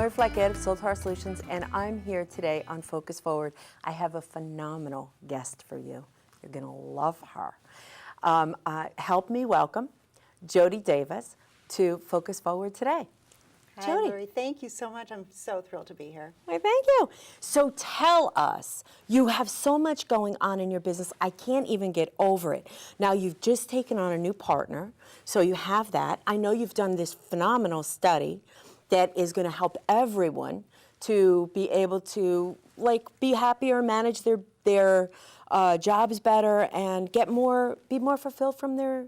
Lori Fleckett of Soltar Solutions, and I'm here today on Focus Forward. I have a phenomenal guest for you. You're going to love her. Help me welcome Jodi Davis to Focus Forward today. Hi, Jodi. Lori. Thank you so much. I'm so thrilled to be here. Well, thank you. So tell us, you have so much going on in your business, I can't even get over it. Now, you've just taken on a new partner, so you have that. I know you've done this phenomenal study that is going to help everyone to be able to, like, be happier, manage their jobs better, and be more fulfilled from their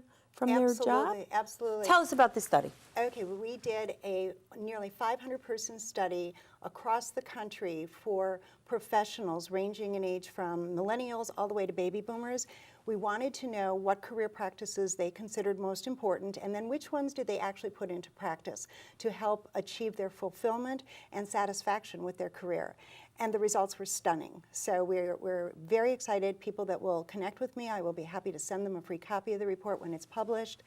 job. Absolutely. Tell us about this study. Okay, well, we did a nearly 500-person study across the country for professionals ranging in age from millennials all the way to baby boomers. We wanted to know what career practices they considered most important, and then which ones did they actually put into practice to help achieve their fulfillment and satisfaction with their career. And the results were stunning. So we're very excited. People that will connect with me, I will be happy to send them a free copy of the report when it's published.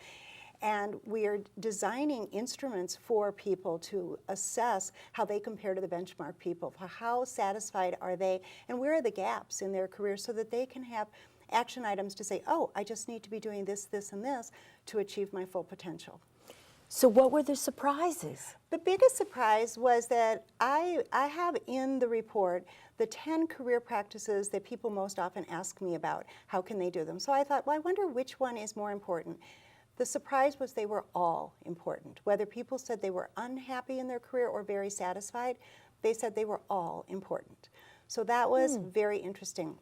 And we are designing instruments for people to assess how they compare to the benchmark people. How satisfied are they, and where are the gaps in their career, so that they can have action items to say, oh, I just need to be doing this, this, and this to achieve my full potential. So what were the surprises? The biggest surprise was that I have in the report the 10 career practices that people most often ask me about. How can they do them? So I thought, well, I wonder which one is more important. The surprise was they were all important. Whether people said they were unhappy in their career or very satisfied, they said they were all important. So that was very interesting.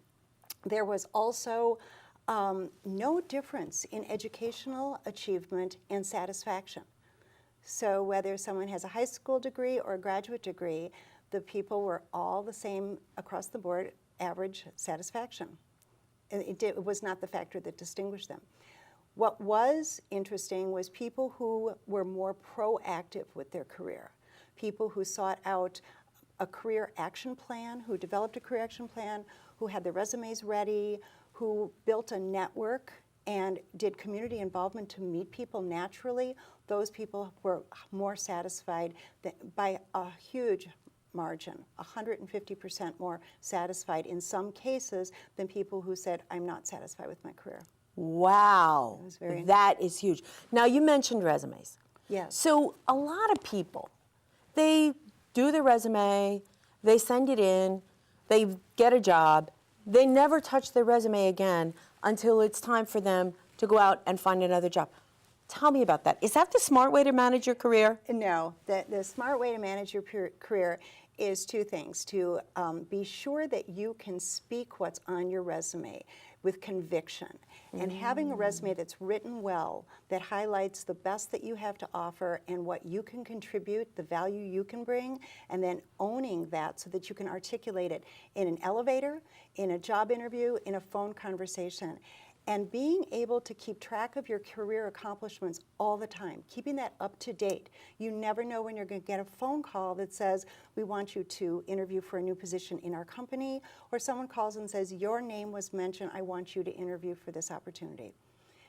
There was also no difference in educational achievement and satisfaction. So whether someone has a high school degree or a graduate degree, the people were all the same across the board, average satisfaction. It was not the factor that distinguished them. What was interesting was people who were more proactive with their career, people who sought out a career action plan, who developed a career action plan, who had their resumes ready, who built a network and did community involvement to meet people naturally. Those people were more satisfied by a huge margin, 150% more satisfied in some cases than people who said, I'm not satisfied with my career. Wow, that is huge. Now, you mentioned resumes. Yes. So a lot of people, they do their resume, they send it in, they get a job, they never touch their resume again until it's time for them to go out and find another job. Tell me about that. Is that the smart way to manage your career? No, the smart way to manage your career is two things. To be sure that you can speak what's on your resume with conviction. And having a resume that's written well, that highlights the best that you have to offer and what you can contribute, the value you can bring, and then owning that so that you can articulate it in an elevator, in a job interview, in a phone conversation. And being able to keep track of your career accomplishments all the time, keeping that up to date. You never know when you're going to get a phone call that says, we want you to interview for a new position in our company, or someone calls and says, your name was mentioned, I want you to interview for this opportunity.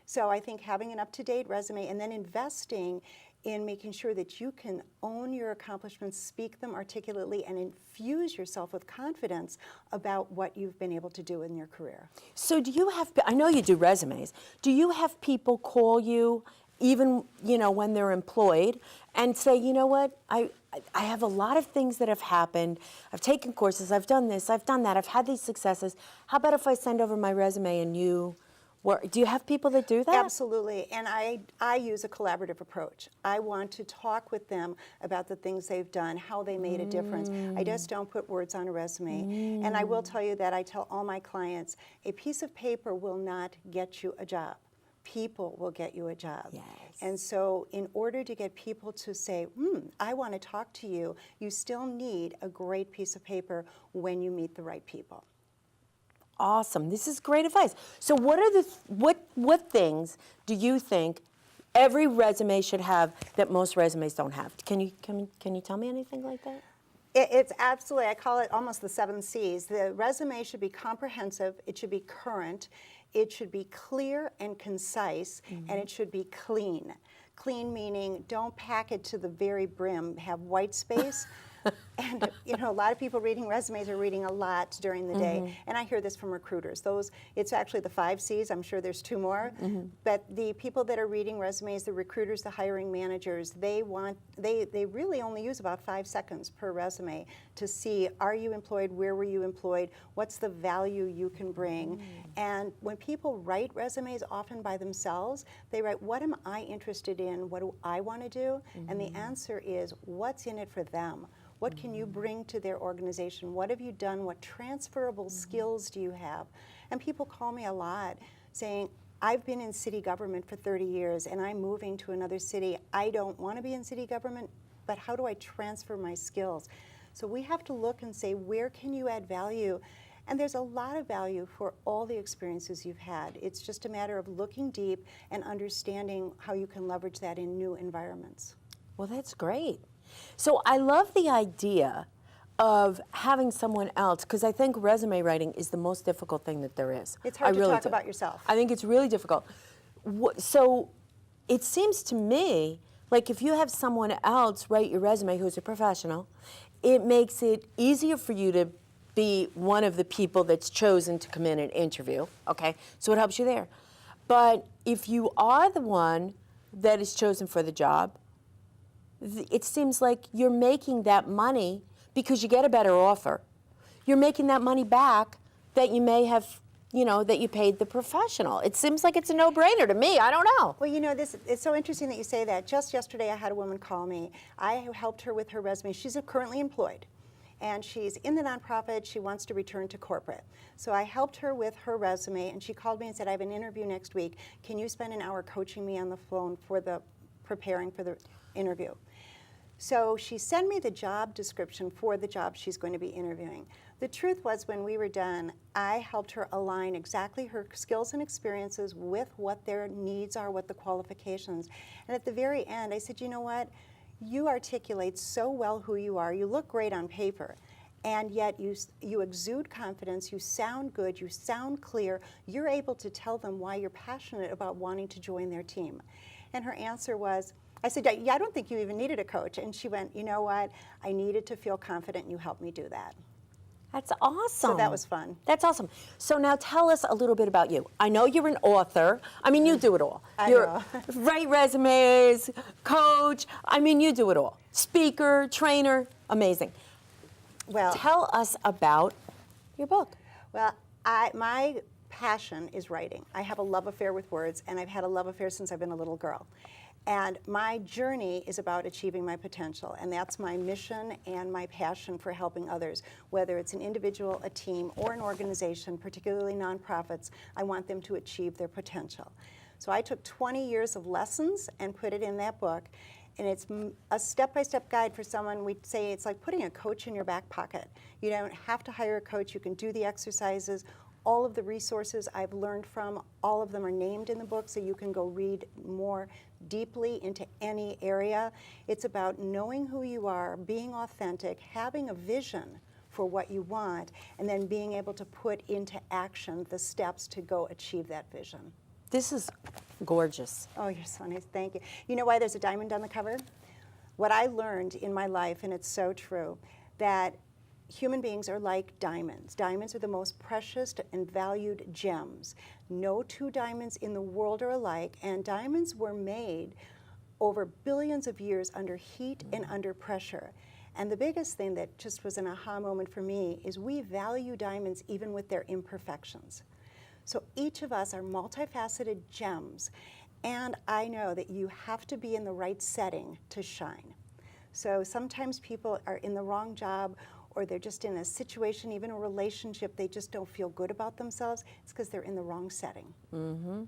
So I think having an up-to-date resume and then investing in making sure that you can own your accomplishments, speak them articulately, and infuse yourself with confidence about what you've been able to do in your career. So do you have, I know you do resumes, do you have people call you even, when they're employed and say, you know what, I have a lot of things that have happened, I've taken courses, I've done this, I've done that, I've had these successes, how about if I send over my resume and do you have people that do that? Absolutely, and I use a collaborative approach. I want to talk with them about the things they've done, how they made a difference. I just don't put words on a resume. And I will tell you that I tell all my clients, a piece of paper will not get you a job. People will get you a job. Yes. And so in order to get people to say, I want to talk to you, you still need a great piece of paper when you meet the right people. Awesome. This is great advice. So what are what things do you think every resume should have that most resumes don't have? Can you tell me anything like that? It's absolutely, I call it almost the 7 C's. The resume should be comprehensive, it should be current, it should be clear and concise, and it should be clean. Clean meaning don't pack it to the very brim, have white space. And a lot of people reading resumes are reading a lot during the day. And I hear this from recruiters. It's actually the 5 C's. I'm sure there's 2 more. But the people that are reading resumes, the recruiters, the hiring managers, they really only use about 5 seconds per resume to see, are you employed? Where were you employed? What's the value you can bring? And when people write resumes, often by themselves, they write, what am I interested in? What do I want to do? And the answer is, what's in it for them? What can you bring to their organization? What have you done? What transferable skills do you have? And people call me a lot saying, I've been in city government for 30 years and I'm moving to another city. I don't want to be in city government, but how do I transfer my skills? So we have to look and say, where can you add value? And there's a lot of value for all the experiences you've had. It's just a matter of looking deep and understanding how you can leverage that in new environments. Well, that's great. So I love the idea of having someone else, because I think resume writing is the most difficult thing that there is. It's hard to talk about yourself. I think it's really difficult. So it seems to me like if you have someone else write your resume who's a professional, it makes it easier for you to be one of the people that's chosen to come in and interview, okay? So it helps you there. But if you are the one that is chosen for the job, it seems like you're making that money because you get a better offer. You're making that money back that you may have, that you paid the professional. It seems like it's a no-brainer to me. I don't know. Well, it's so interesting that you say that. Just yesterday I had a woman call me. I helped her with her resume. She's currently employed, and she's in the nonprofit. She wants to return to corporate. So I helped her with her resume, and she called me and said, I have an interview next week. Can you spend an hour coaching me on the phone preparing for the interview? So she sent me the job description for the job she's going to be interviewing. The truth was, when we were done, I helped her align exactly her skills and experiences with what their needs are, what the qualifications. And at the very end, I said, you know what? You articulate so well who you are. You look great on paper. And yet you exude confidence, you sound good, you sound clear. You're able to tell them why you're passionate about wanting to join their team. And her answer was, I said, yeah, I don't think you even needed a coach. And she went, you know what? I needed to feel confident, and you helped me do that. That's awesome. So that was fun. That's awesome. So now tell us a little bit about you. I know you're an author. I mean, you do it all. I know. Write resumes, coach. I mean, you do it all. Speaker, trainer, amazing. Well, tell us about your book. Well, my passion is writing. I have a love affair with words, and I've had a love affair since I've been a little girl. And my journey is about achieving my potential, and that's my mission and my passion for helping others. Whether it's an individual, a team, or an organization, particularly nonprofits, I want them to achieve their potential. So I took 20 years of lessons and put it in that book, and it's a step-by-step guide for someone. We'd say it's like putting a coach in your back pocket. You don't have to hire a coach. You can do the exercises. All of the resources I've learned from, all of them are named in the book, so you can go read more deeply into any area. It's about knowing who you are, being authentic, having a vision for what you want, and then being able to put into action the steps to go achieve that vision. This is gorgeous. Oh, you're so nice. Thank you. You know why there's a diamond on the cover? What I learned in my life, and it's so true, that human beings are like diamonds. Diamonds are the most precious and valued gems. No 2 diamonds in the world are alike, and diamonds were made over billions of years under heat and under pressure. And the biggest thing that just was an aha moment for me is we value diamonds even with their imperfections. So each of us are multifaceted gems, and I know that you have to be in the right setting to shine. So sometimes people are in the wrong job, or they're just in a situation, even a relationship, they just don't feel good about themselves. It's because they're in the wrong setting. Mm-hmm.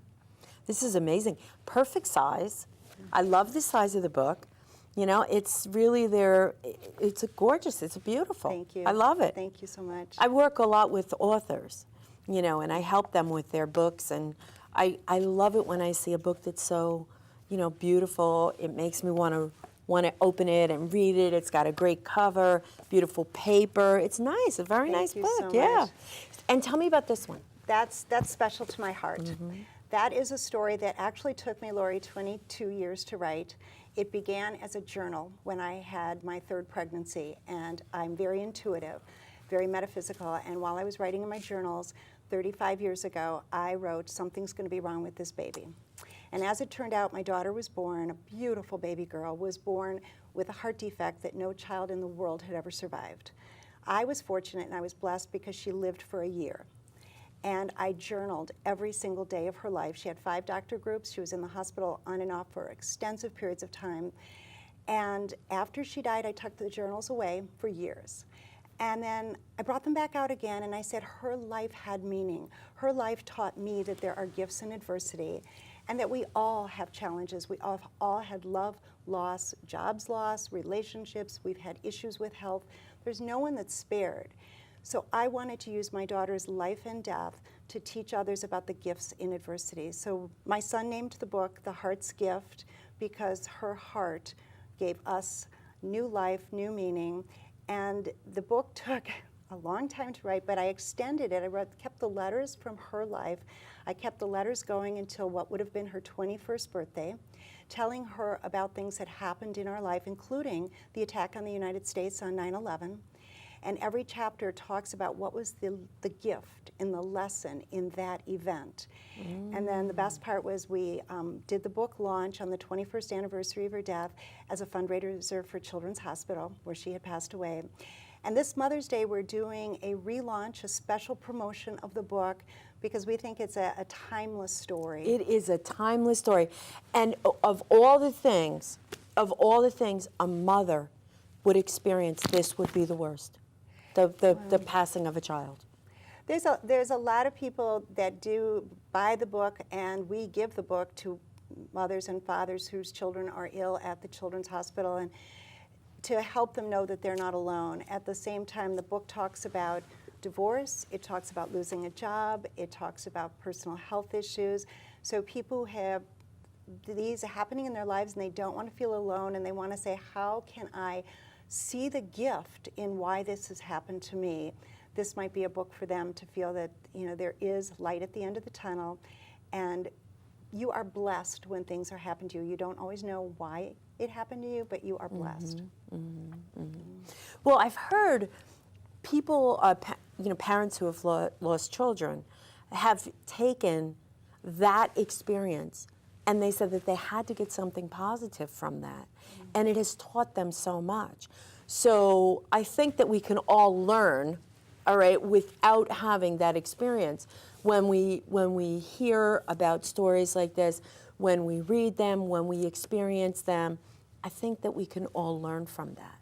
This is amazing. Perfect size. I love the size of the book. It's really it's gorgeous, it's beautiful. Thank you. I love it. Thank you so much. I work a lot with authors, and I help them with their books, and I love it when I see a book that's so, beautiful. It makes me want to open it and read it. It's got a great cover, beautiful paper. It's nice, a very nice book. Thank you so much. And tell me about this one. That's special to my heart. That is a story that actually took me, Lori, 22 years to write. It began as a journal when I had my third pregnancy, and I'm very intuitive, very metaphysical, and while I was writing in my journals 35 years ago, I wrote, "Something's going to be wrong with this baby." And as it turned out, my daughter was born, a beautiful baby girl, was born with a heart defect that no child in the world had ever survived. I was fortunate and I was blessed because she lived for a year. And I journaled every single day of her life. She had 5 doctor groups. She was in the hospital on and off for extensive periods of time. And after she died, I tucked the journals away for years. And then I brought them back out again, and I said her life had meaning. Her life taught me that there are gifts in adversity, and that we all have challenges. We all had love loss, jobs loss, relationships. We've had issues with health. There's no one that's spared. So I wanted to use my daughter's life and death to teach others about the gifts in adversity. So my son named the book The Heart's Gift because her heart gave us new life, new meaning. And the book took a long time to write, but I extended it. Kept the letters from her life. I kept the letters going until what would have been her 21st birthday, telling her about things that happened in our life, including the attack on the United States on 9/11. And every chapter talks about what was the gift and the lesson in that event. And then the best part was we did the book launch on the 21st anniversary of her death as a fundraiser for Children's Hospital, where she had passed away. And this Mother's Day, we're doing a relaunch, a special promotion of the book, because we think it's a timeless story. It is a timeless story. And of all the things a mother would experience, this would be the worst. The passing of a child. There's a lot of people that do buy the book, and we give the book to mothers and fathers whose children are ill at the Children's Hospital, and to help them know that they're not alone. At the same time, the book talks about divorce, it talks about losing a job, it talks about personal health issues. So people who have these happening in their lives and they don't want to feel alone, and they want to say, how can I see the gift in why this has happened to me? This might be a book for them to feel that, you know, there is light at the end of the tunnel, and you are blessed when things are happening to you. You don't always know why it happened to you, but you are blessed. Well, I've heard people, parents who have lost children, have taken that experience and they said that they had to get something positive from that. And it has taught them so much. So I think that we can all learn, all right, without having that experience. When we hear about stories like this, when we read them, when we experience them, I think that we can all learn from that.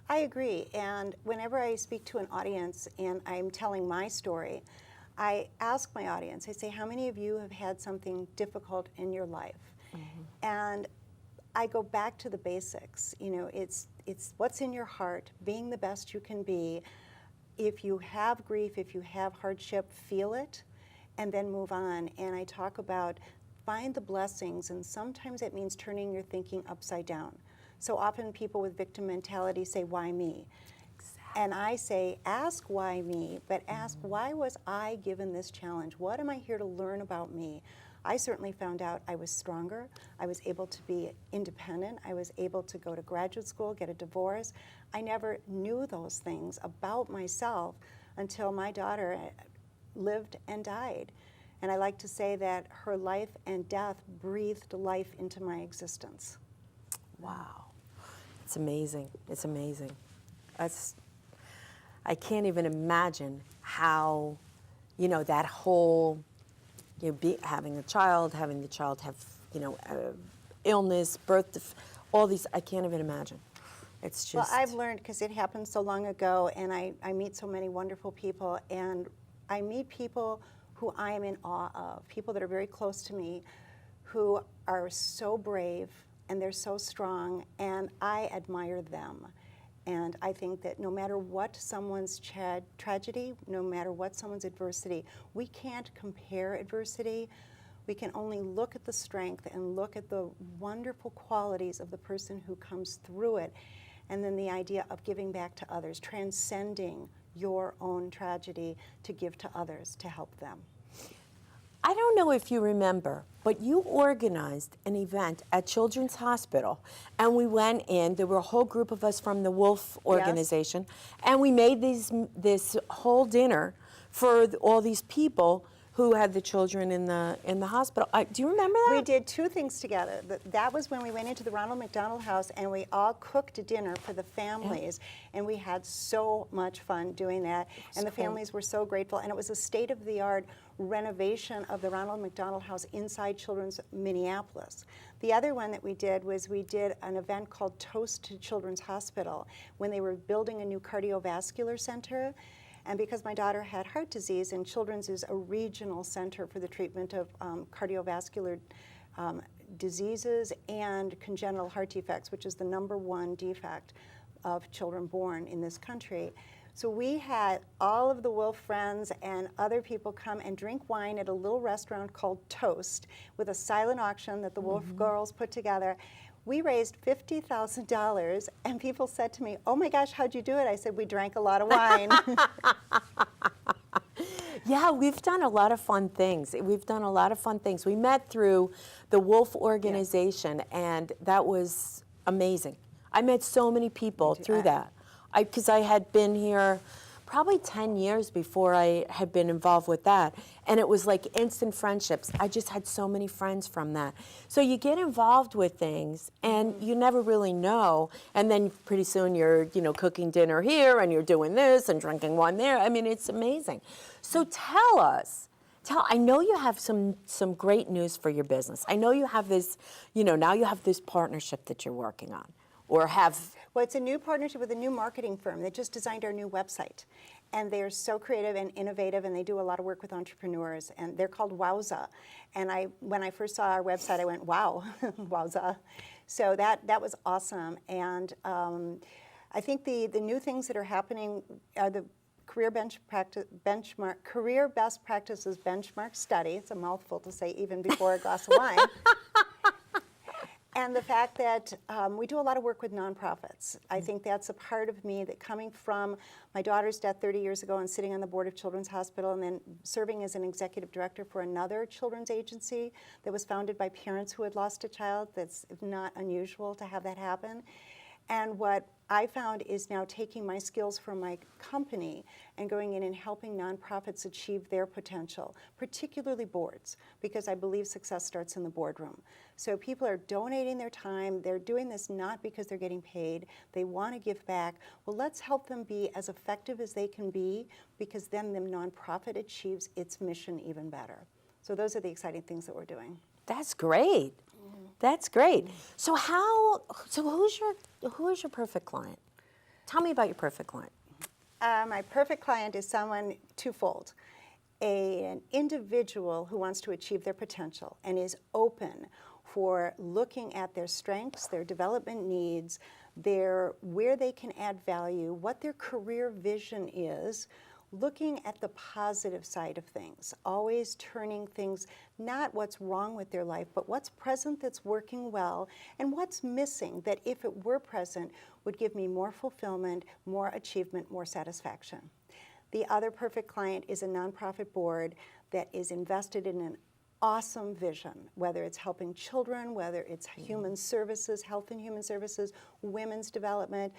I agree, and whenever I speak to an audience and I'm telling my story, I ask my audience, I say, how many of you have had something difficult in your life? And I go back to the basics. You know, it's what's in your heart, being the best you can be. If you have grief, if you have hardship, feel it, and then move on. And I talk about find the blessings, and sometimes it means turning your thinking upside down. So often people with victim mentality say, why me? Exactly. And I say, ask why me, but ask, why was I given this challenge? What am I here to learn about me? I certainly found out I was stronger. I was able to be independent. I was able to go to graduate school, get a divorce. I never knew those things about myself until my daughter lived and died. And I like to say that her life and death breathed life into my existence. Wow. It's amazing. It's amazing. I can't even imagine how, that whole, having a child, having the child have, illness, birth, all these, I can't even imagine. It's just. Well, I've learned, because it happened so long ago, and I meet so many wonderful people, and I meet people who I am in awe of, people that are very close to me, who are so brave, and they're so strong, and I admire them. And I think that no matter what someone's tragedy, no matter what someone's adversity, we can't compare adversity. We can only look at the strength and look at the wonderful qualities of the person who comes through it. And then the idea of giving back to others, transcending your own tragedy to give to others, to help them. I don't know if you remember, but you organized an event at Children's Hospital, and we went in. There were a whole group of us from the Wolf organization, and we made this whole dinner for all these people who had the children in the hospital. Do you remember that? We did two things together. That was when we went into the Ronald McDonald House and we all cooked a dinner for the families, and we had so much fun doing that. And the families were so grateful, and it was a state-of-the-art renovation of the Ronald McDonald House inside Children's Minneapolis. The other one that we did was we did an event called Toast to Children's Hospital when they were building a new cardiovascular center. And because my daughter had heart disease, and Children's is a regional center for the treatment of cardiovascular diseases and congenital heart defects, which is the #1 defect of children born in this country. So we had all of the Wolf friends and other people come and drink wine at a little restaurant called Toast with a silent auction that the Wolf girls put together. We raised $50,000, and people said to me, "Oh my gosh, how'd you do it?" I said, "We drank a lot of wine." Yeah, we've done a lot of fun things. We met through the Wolf organization, and that was amazing. I met so many people through that. Because I had been here probably 10 years before I had been involved with that. And it was like instant friendships. I just had so many friends from that. So you get involved with things and you never really know. And then pretty soon you're, cooking dinner here and you're doing this and drinking wine there. I mean, it's amazing. So tell us, I know you have some great news for your business. I know you have this, now you have this partnership that you're working on or have. Well, it's a new partnership with a new marketing firm that just designed our new website. And they're so creative and innovative, and they do a lot of work with entrepreneurs, and they're called Wowza. And when I first saw our website, I went, wow, Wowza. So that was awesome. And I think the new things that are happening are the Career Best Practices Benchmark Study. It's a mouthful to say even before a glass of wine. And the fact that we do a lot of work with nonprofits. I think that's a part of me that coming from my daughter's death 30 years ago and sitting on the board of Children's Hospital and then serving as an executive director for another children's agency that was founded by parents who had lost a child. That's not unusual to have that happen. And what I found is now taking my skills from my company and going in and helping nonprofits achieve their potential, particularly boards, because I believe success starts in the boardroom. So people are donating their time. They're doing this not because they're getting paid. They want to give back. Well, let's help them be as effective as they can be, because then the nonprofit achieves its mission even better. So those are the exciting things that we're doing. That's great. That's great. So who is your perfect client? Tell me about your perfect client. My perfect client is someone twofold. An individual who wants to achieve their potential and is open for looking at their strengths, their development needs, where they can add value, what their career vision is, looking at the positive side of things, always turning things, not what's wrong with their life, but what's present that's working well, and what's missing that if it were present would give me more fulfillment, more achievement, more satisfaction. The other perfect client is a nonprofit board that is invested in an awesome vision, whether it's helping children, whether it's human services, health and human services, women's development,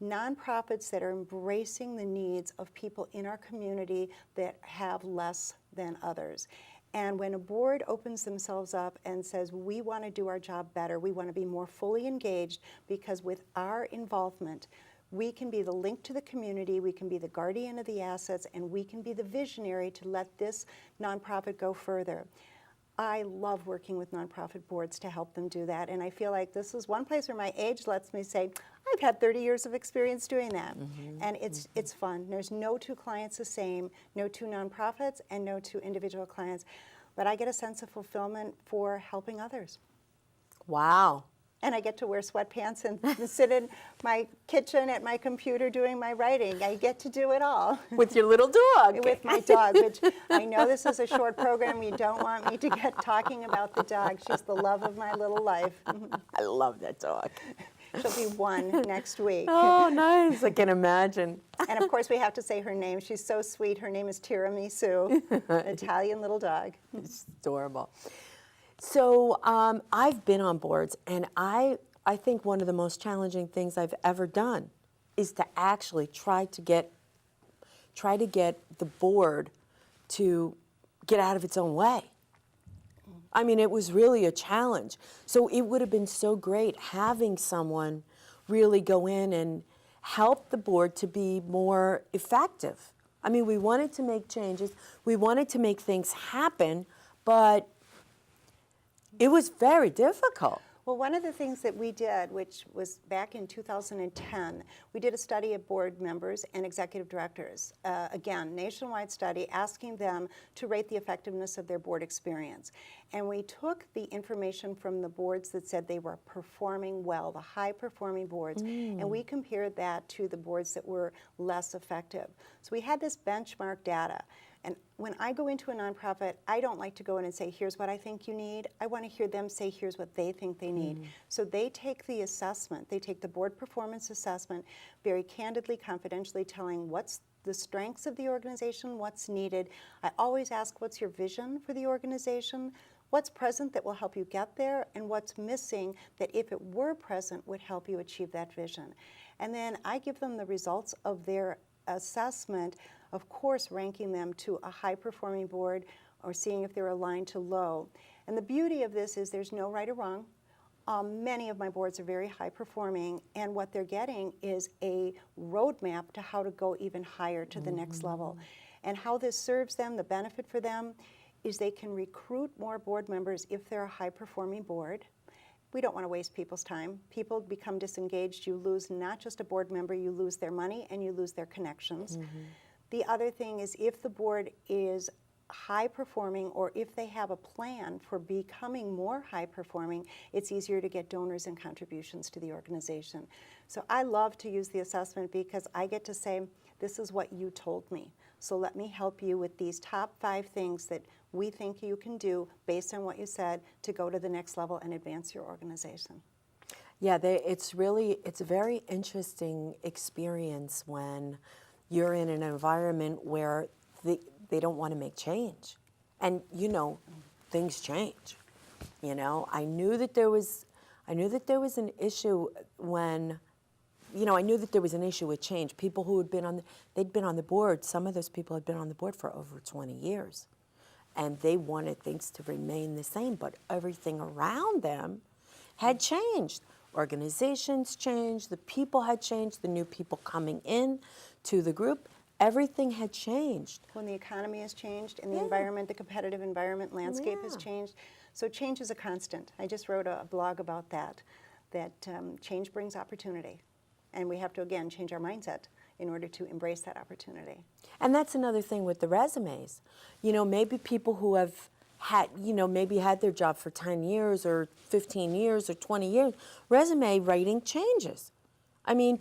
nonprofits that are embracing the needs of people in our community that have less than others. And when a board opens themselves up and says, we want to do our job better, we want to be more fully engaged, because with our involvement, we can be the link to the community, we can be the guardian of the assets, and we can be the visionary to let this nonprofit go further. I love working with nonprofit boards to help them do that, and I feel like this is one place where my age lets me say, I've had 30 years of experience doing that, and it's fun. There's no two clients the same, no two nonprofits, and no two individual clients, but I get a sense of fulfillment for helping others. Wow. And I get to wear sweatpants and sit in my kitchen at my computer doing my writing. I get to do it all. With your little dog. With my dog, which I know this is a short program. You don't want me to get talking about the dog. She's the love of my little life. I love that dog. She'll be 1 next week. Oh, nice. I can imagine. And of course, we have to say her name. She's so sweet. Her name is Tiramisu, an Italian little dog. It's adorable. So I've been on boards, and I think one of the most challenging things I've ever done is to actually try to get the board to get out of its own way. I mean, it was really a challenge. So it would have been so great having someone really go in and help the board to be more effective. I mean, we wanted to make changes, we wanted to make things happen, but it was very difficult. Well, one of the things that we did, which was back in 2010, we did a study of board members and executive directors. Again, nationwide study asking them to rate the effectiveness of their board experience. And we took the information from the boards that said they were performing well, the high-performing boards, and we compared that to the boards that were less effective. So we had this benchmark data. And when I go into a nonprofit, I don't like to go in and say, here's what I think you need. I want to hear them say, here's what they think they need. So they take the assessment, they take the board performance assessment, very candidly, confidentially telling what's the strengths of the organization, what's needed. I always ask, what's your vision for the organization? What's present that will help you get there, and what's missing that if it were present would help you achieve that vision. And then I give them the results of their assessment, of course ranking them to a high-performing board or seeing if they're aligned to low. And the beauty of this is there's no right or wrong. Many of my boards are very high-performing, and what they're getting is a roadmap to how to go even higher to the next level. And how this serves them, the benefit for them, is they can recruit more board members if they're a high-performing board. We don't want to waste people's time. People become disengaged. You lose not just a board member, you lose their money and you lose their connections. The other thing is if the board is high performing, or if they have a plan for becoming more high performing, it's easier to get donors and contributions to the organization. So I love to use the assessment because I get to say, this is what you told me. So let me help you with these top 5 things that we think you can do based on what you said to go to the next level and advance your organization. Yeah, it's a very interesting experience when you're in an environment where they don't want to make change. And things change. I knew that there was an issue when I knew that there was an issue with change. People who had they'd been on the board, some of those people had been on the board for over 20 years. And they wanted things to remain the same, but everything around them had changed. Organizations changed, the people had changed, the new people coming in to the group, everything had changed. When the economy has changed and the environment, the competitive environment landscape has changed. So change is a constant. I just wrote a blog about that change brings opportunity. And we have to, again, change our mindset in order to embrace that opportunity. And that's another thing with the resumes. Maybe people who have had, maybe had their job for 10 years or 15 years or 20 years, resume writing changes. I mean,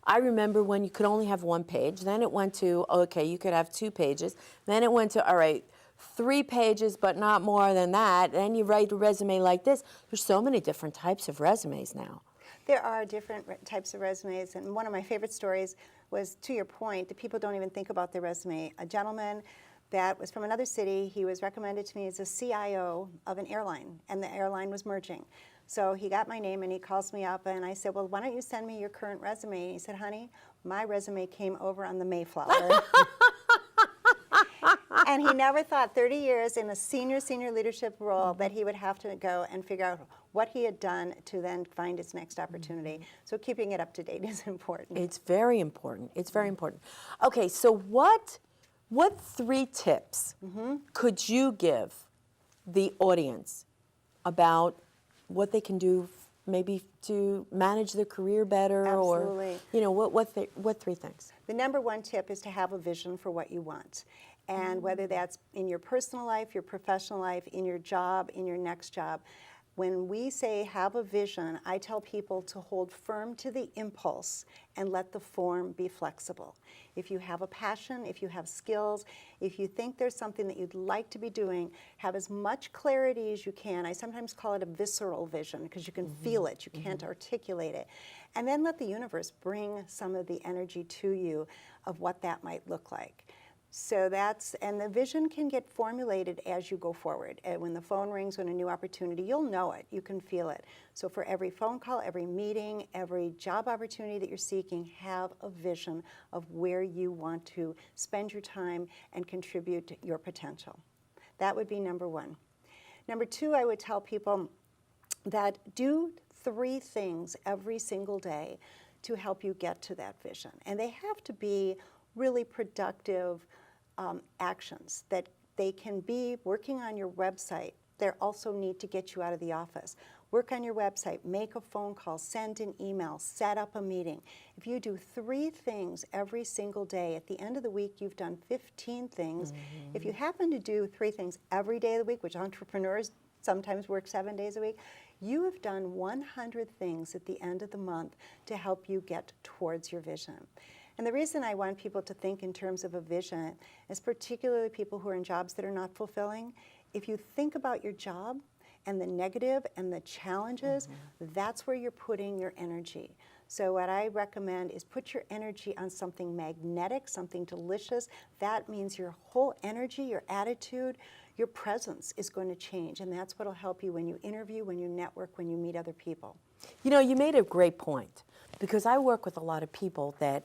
I remember when you could only have 1 page, then it went to, okay, you could have 2 pages, then it went to, all right, 3 pages, but not more than that, then you write a resume like this. There's so many different types of resumes now. There are different types of resumes, and one of my favorite stories was, to your point, that people don't even think about their resume. A gentleman that was from another city, he was recommended to me as a CIO of an airline, and the airline was merging. So he got my name and he calls me up and I said, well, why don't you send me your current resume? And he said, honey, my resume came over on the Mayflower. And he never thought 30 years in a senior leadership role that he would have to go and figure out what he had done to then find his next opportunity. So keeping it up to date is important. It's very important. It's very important. Okay, so what 3 tips could you give the audience about what they can do maybe to manage their career better? Absolutely. Or what 3 things? The number 1 tip is to have a vision for what you want. And whether that's in your personal life, your professional life, in your job, in your next job, When we say have a vision, I tell people to hold firm to the impulse and let the form be flexible. If you have a passion, if you have skills, if you think there's something that you'd like to be doing, have as much clarity as you can. I sometimes call it a visceral vision because you can feel it, you can't articulate it. And then let the universe bring some of the energy to you of what that might look like. So and the vision can get formulated as you go forward. And when the phone rings, when a new opportunity, you'll know it, you can feel it. So for every phone call, every meeting, every job opportunity that you're seeking, have a vision of where you want to spend your time and contribute to your potential. That would be number one. Number two, I would tell people that do 3 things every single day to help you get to that vision. And they have to be really productive actions, that they can be working on your website. They also need to get you out of the office. Work on your website, make a phone call, send an email, set up a meeting. If you do 3 things every single day, at the end of the week, you've done 15 things. If you happen to do 3 things every day of the week, which entrepreneurs sometimes work 7 days a week, you have done 100 things at the end of the month to help you get towards your vision. And the reason I want people to think in terms of a vision is particularly people who are in jobs that are not fulfilling. If you think about your job and the negative and the challenges, that's where you're putting your energy. So what I recommend is put your energy on something magnetic, something delicious. That means your whole energy, your attitude, your presence is going to change. And that's what will help you when you interview, when you network, when you meet other people. You know, you made a great point, because I work with a lot of people that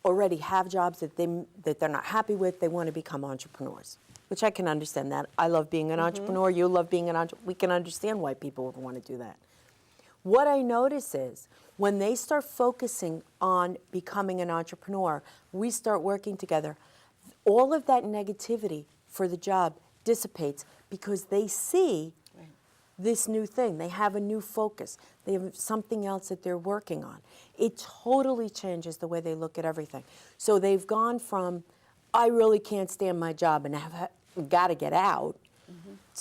already have jobs that they're not happy with. They want to become entrepreneurs, which I can understand that. I love being an entrepreneur. You love being an entrepreneur. We can understand why people would want to do that. What I notice is when they start focusing on becoming an entrepreneur, we start working together, all of that negativity for the job dissipates because they see this new thing. They have a new focus. They have something else that they're working on. It totally changes the way they look at everything. So they've gone from, I really can't stand my job and have got to get out,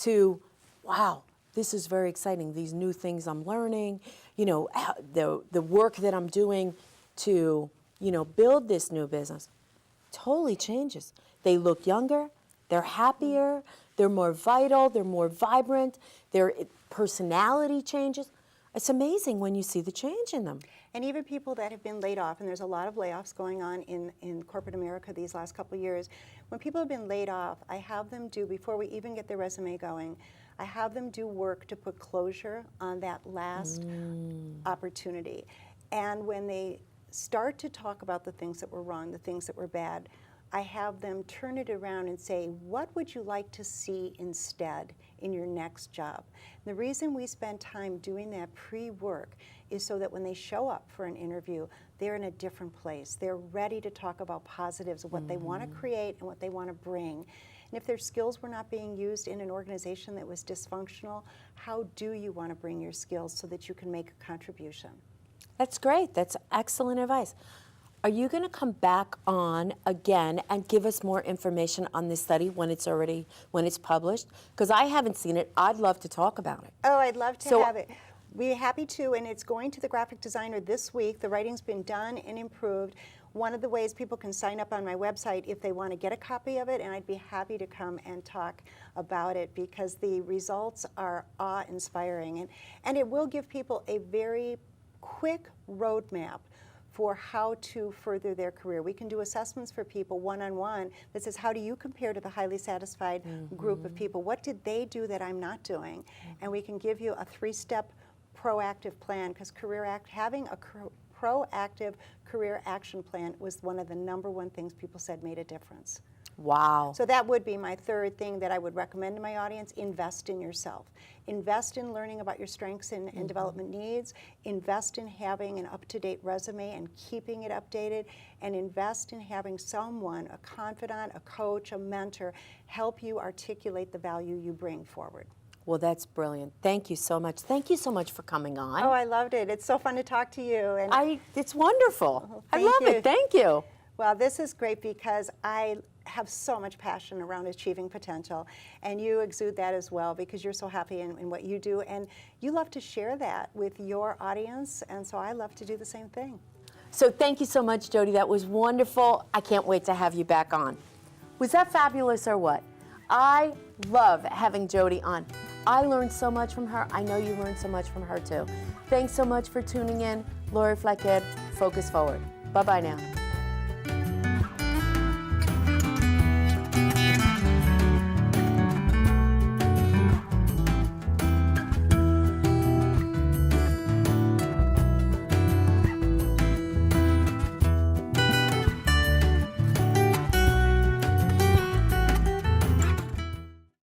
to, wow, this is very exciting. These new things I'm learning, you know, the work that I'm doing to, you know, build this new business totally changes. They look younger, they're happier, they're more vital, they're more vibrant, their personality changes. It's amazing when you see the change in them. And even people that have been laid off, and there's a lot of layoffs going on in corporate America these last couple of years. When people have been laid off, I have them do, before we even get their resume going, I have them do work to put closure on that last opportunity. And when they start to talk about the things that were wrong, the things that were bad, I have them turn it around and say, what would you like to see instead in your next job? And the reason we spend time doing that pre-work is so that when they show up for an interview, they're in a different place. They're ready to talk about positives of what they want to create and what they want to bring. And if their skills were not being used in an organization that was dysfunctional, how do you want to bring your skills so that you can make a contribution? That's great. That's excellent advice. Are you going to come back on again and give us more information on this study when it's published? Because I haven't seen it. I'd love to talk about it. Oh, I'd love to have it. We're happy to, and it's going to the graphic designer this week. The writing's been done and improved. One of the ways people can sign up on my website if they want to get a copy of it, and I'd be happy to come and talk about it because the results are awe-inspiring. And it will give people a very quick roadmap for how to further their career. We can do assessments for people one-on-one that says, how do you compare to the highly satisfied group of people? What did they do that I'm not doing? And we can give you a 3-step proactive plan, because having a proactive career action plan was one of the #1 things people said made a difference. Wow. So that would be my third thing that I would recommend to my audience. Invest in yourself. Invest in learning about your strengths and development needs. Invest in having an up-to-date resume and keeping it updated. And invest in having someone, a confidant, a coach, a mentor, help you articulate the value you bring forward. Well, that's brilliant. Thank you so much. Thank you so much for coming on. Oh, I loved it. It's so fun to talk to you. And it's wonderful. I thank love you. it. Thank you. Well, this is great because I have so much passion around achieving potential, and you exude that as well because you're so happy in what you do, and you love to share that with your audience, and so I love to do the same thing. So thank you so much, Jodi. That was wonderful. I can't wait to have you back on. Was that fabulous or what? I love having Jodi on. I learned so much from her. I know you learned so much from her too. Thanks so much for tuning in. Lori Flaquet, Focus Forward. Bye-bye now.